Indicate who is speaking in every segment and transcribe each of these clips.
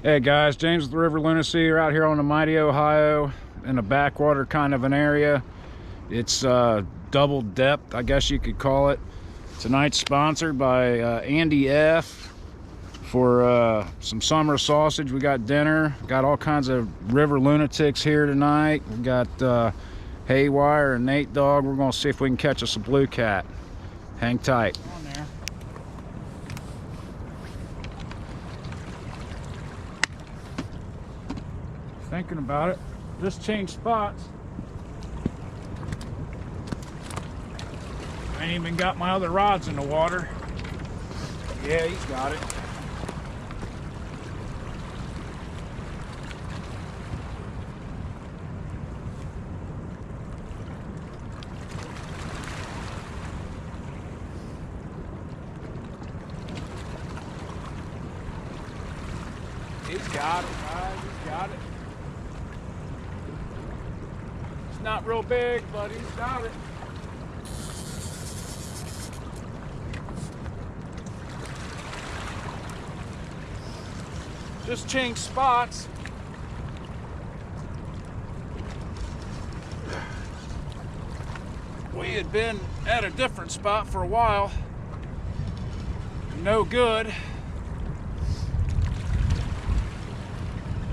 Speaker 1: Hey guys, James with River Lunacy. We're out here on the mighty Ohio in a backwater kind of an area. It's double depth, I guess you could call it. Tonight's sponsored by Andy F for some summer sausage. We got dinner, got all kinds of river lunatics here tonight. We got Haywire and Nate Dog. We're gonna see if we can catch us a blue cat. Hang tight. On there. Thinking about it, just changed spots. I ain't even got my other rods in the water. Yeah, he's got it. He's got it, guys, he's got it. Not real big, but he's got it. Just changed spots. We had been at a different spot for a while. No good.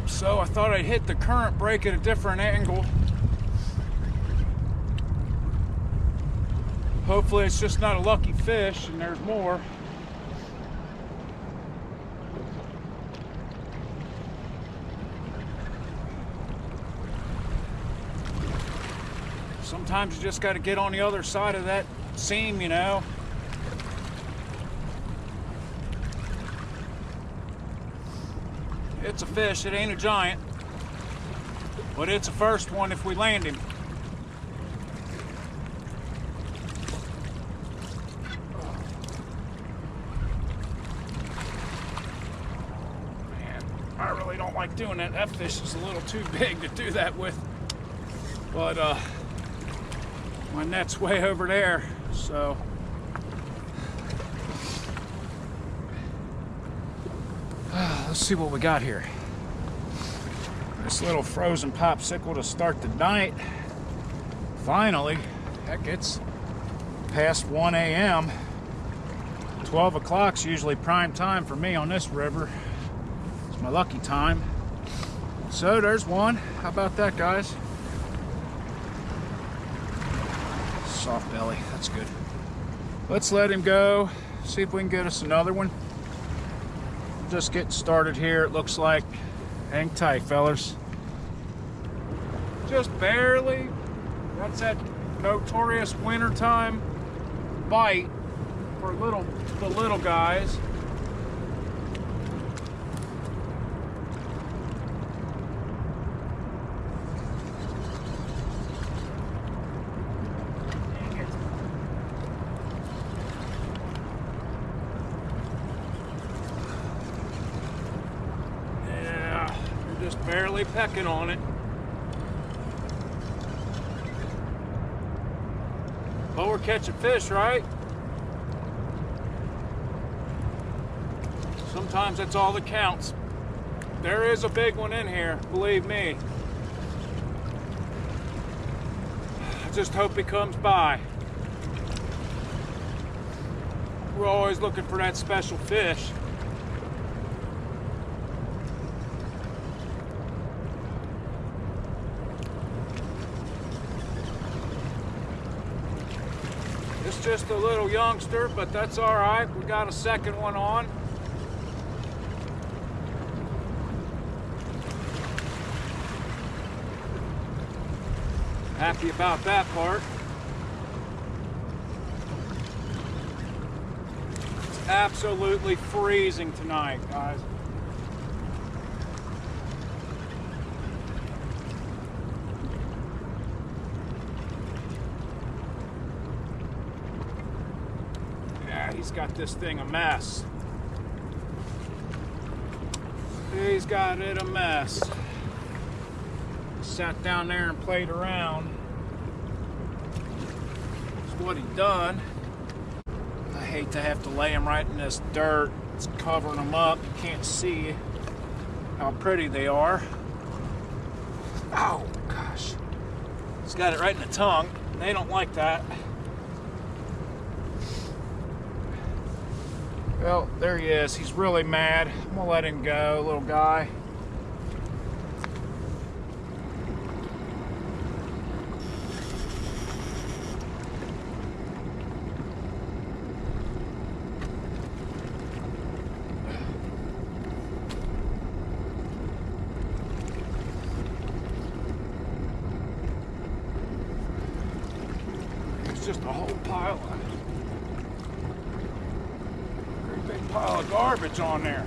Speaker 1: So I thought I'd hit the current break at a different angle. Hopefully it's just not a lucky fish and there's more. Sometimes you just got to get on the other side of that seam, you know. It's a fish, it ain't a giant, but it's a first one if we land him. I really don't like doing that. That fish is a little too big to do that with. But my net's way over there, so. Let's see what we got here. This little frozen popsicle to start the night. Finally, heck, it's past 1 a.m. 12 o'clock's usually prime time for me on this river. My lucky time. So there's one. How about that, guys? Soft belly, that's good. Let's let him go, see if we can get us another one. Just getting started here, it looks like. Hang tight, fellas. Just barely. That's that notorious wintertime bite for the little guys. Just barely pecking on it. But we're catching fish, right? Sometimes that's all that counts. There is a big one in here, believe me. I just hope he comes by. We're always looking for that special fish. It's just a little youngster, but that's all right. We got a second one on. Happy about that part. It's absolutely freezing tonight, guys. He's got this thing a mess. He's got it a mess. Sat down there and played around. That's what he done. I hate to have to lay him right in this dirt. It's covering him up. You can't see. how pretty they are. Oh gosh, it's got it right in the tongue. They don't like that. Well, there he is. He's really mad. I'm gonna let him go, little guy. It's just a whole pile of big pile of garbage on there.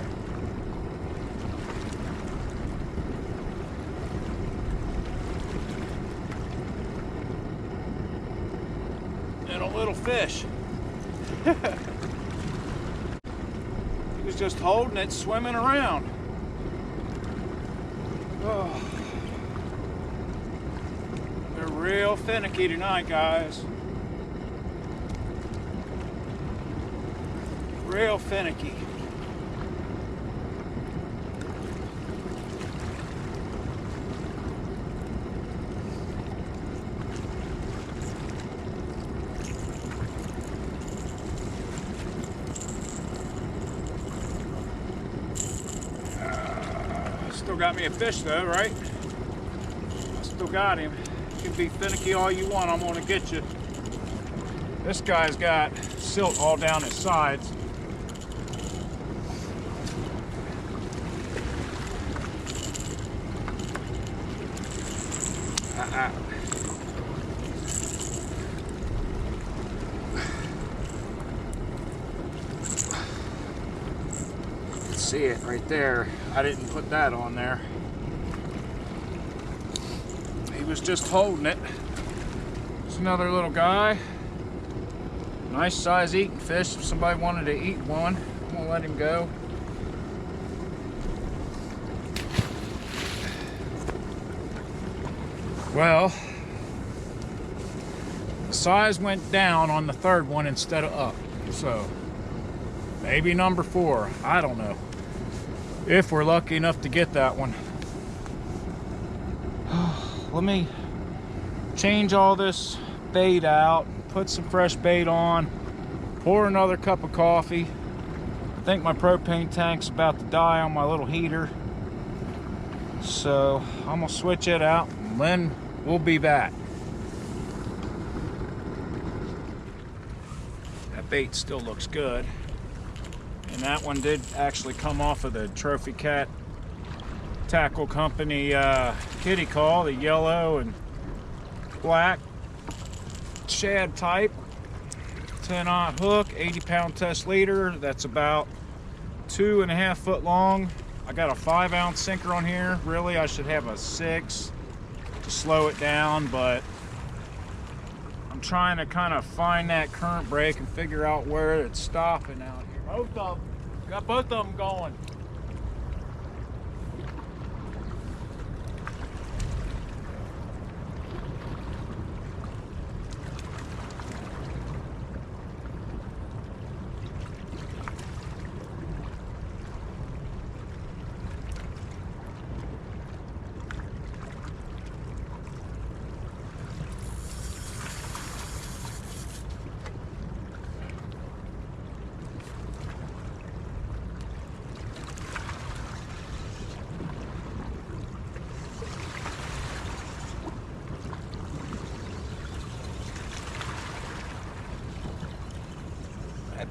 Speaker 1: And a little fish. He was just holding it, swimming around. Oh. They're real finicky tonight, guys. Real finicky. Still got me a fish though, right? I still got him. You can be finicky all you want, I'm gonna get you. This guy's got silt all down his sides. See it right there. I didn't put that on there. He was just holding it. It's another little guy. Nice size eating fish. If somebody wanted to eat one, I'm gonna let him go. Well, the size went down on the third one instead of up. So maybe number 4. I don't know. If we're lucky enough to get that one. Let me change all this bait out, put some fresh bait on, pour another cup of coffee. I think my propane tank's about to die on my little heater. So I'm gonna switch it out and then we'll be back. That bait still looks good. And that one did actually come off of the Trophy Cat Tackle Company kitty call, the yellow and black shad type. 10-aught hook, 80-pound test leader. That's about 2.5 foot long. I got a 5-ounce sinker on here. Really, I should have a 6 to slow it down, but I'm trying to kind of find that current break and figure out where it's stopping out here. Both of them. Got both of them going.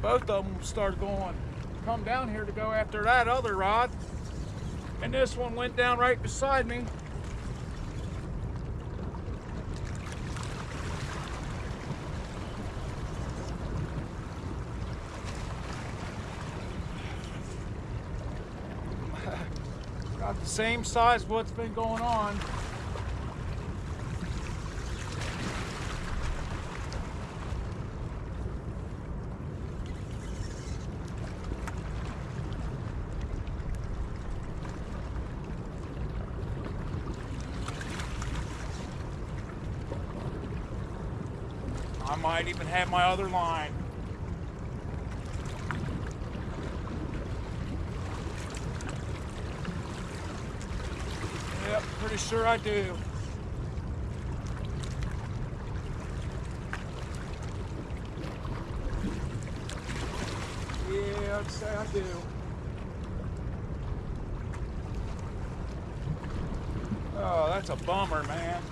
Speaker 1: Both of them started going, come down here to go after that other rod. And this one went down right beside me. Got the same size what's been going on. I might even have my other line. Pretty sure I do. Yeah, I'd say I do. Oh, that's a bummer, man.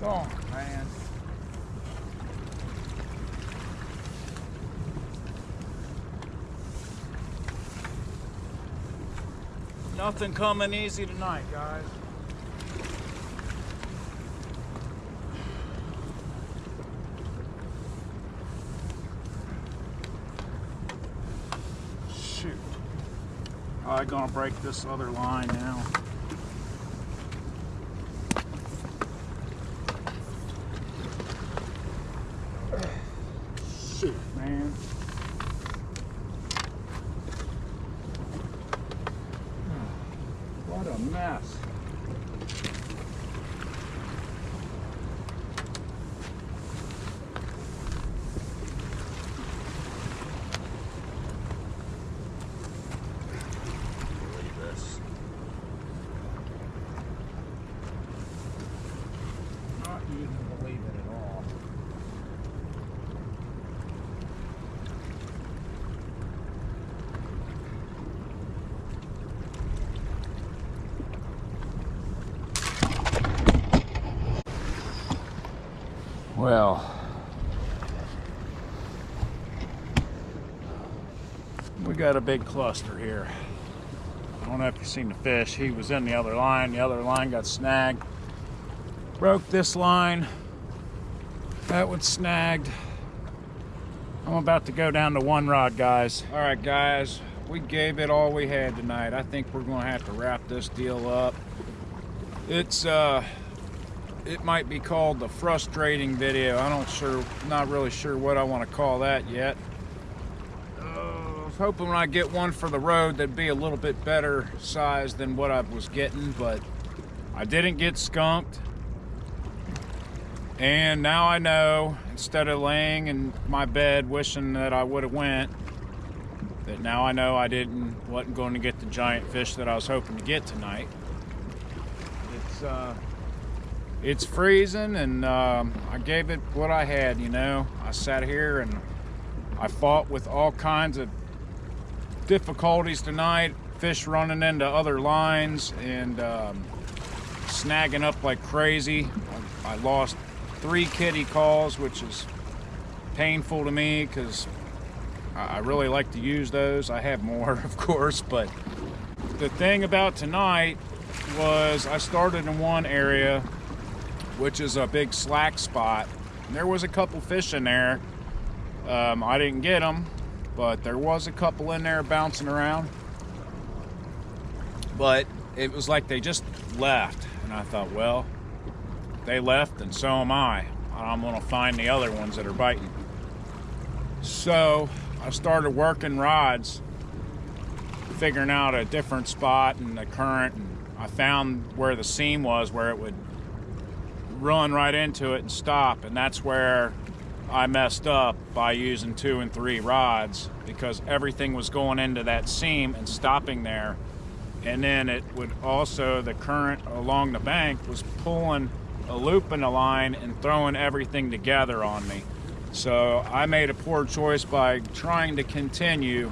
Speaker 1: Oh, man. Nothing coming easy tonight, guys. Shoot. I'm gonna break this other line now. Shoot, man. What a mess. Believe this. Not even believe it at all. Well, we got a big cluster here. I don't know if you've seen the fish. He was in the other line. The other line got snagged. Broke this line. That one snagged. I'm about to go down to one rod, guys. All right, guys. We gave it all we had tonight. I think we're going to have to wrap this deal up. It might be called the frustrating video. Not really sure what I want to call that yet. I was hoping when I get one for the road that'd be a little bit better size than what I was getting, but I didn't get skunked. And now I know, instead of laying in my bed wishing that I would have went, that now I know I wasn't going to get the giant fish that I was hoping to get tonight. It's freezing, and I gave it what I had, you know. I sat here and I fought with all kinds of difficulties tonight, fish running into other lines and snagging up like crazy. I lost 3 kitty calls, which is painful to me because I really like to use those. I have more, of course, but the thing about tonight was I started in one area, which is a big slack spot. There was a couple fish in there. I didn't get them, but there was a couple in there bouncing around. But it was like they just left, and I thought, well, they left and so am I. I'm gonna find the other ones that are biting. So I started working rods, figuring out a different spot and the current, and I found where the seam was, where it would run right into it and stop, and that's where I messed up by using 2 and 3 rods, because everything was going into that seam and stopping there, and then it would also, the current along the bank was pulling a loop in the line and throwing everything together on me. So I made a poor choice by trying to continue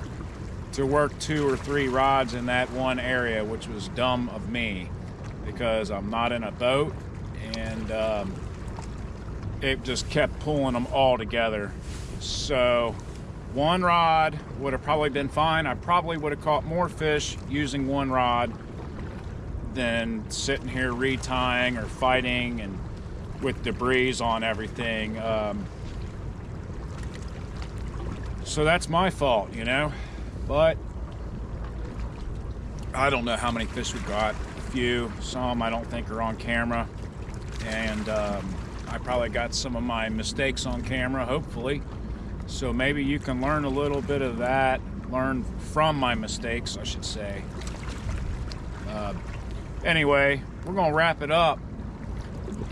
Speaker 1: to work 2 or 3 rods in that one area, which was dumb of me because I'm not in a boat, and it just kept pulling them all together. So 1 rod would have probably been fine. I probably would have caught more fish using 1 rod than sitting here retying or fighting and with debris on everything. So that's my fault, you know, but I don't know how many fish we got. A few, some I don't think are on camera, and I probably got some of my mistakes on camera, hopefully. So maybe you can learn a little bit of that, learn from my mistakes, I should say. Anyway, we're gonna wrap it up.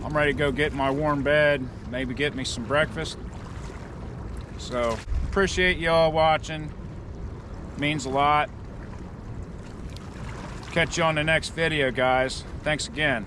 Speaker 1: I'm ready to go get in my warm bed, maybe get me some breakfast, So appreciate y'all watching. Means a lot. Catch you on the next video, guys. Thanks again.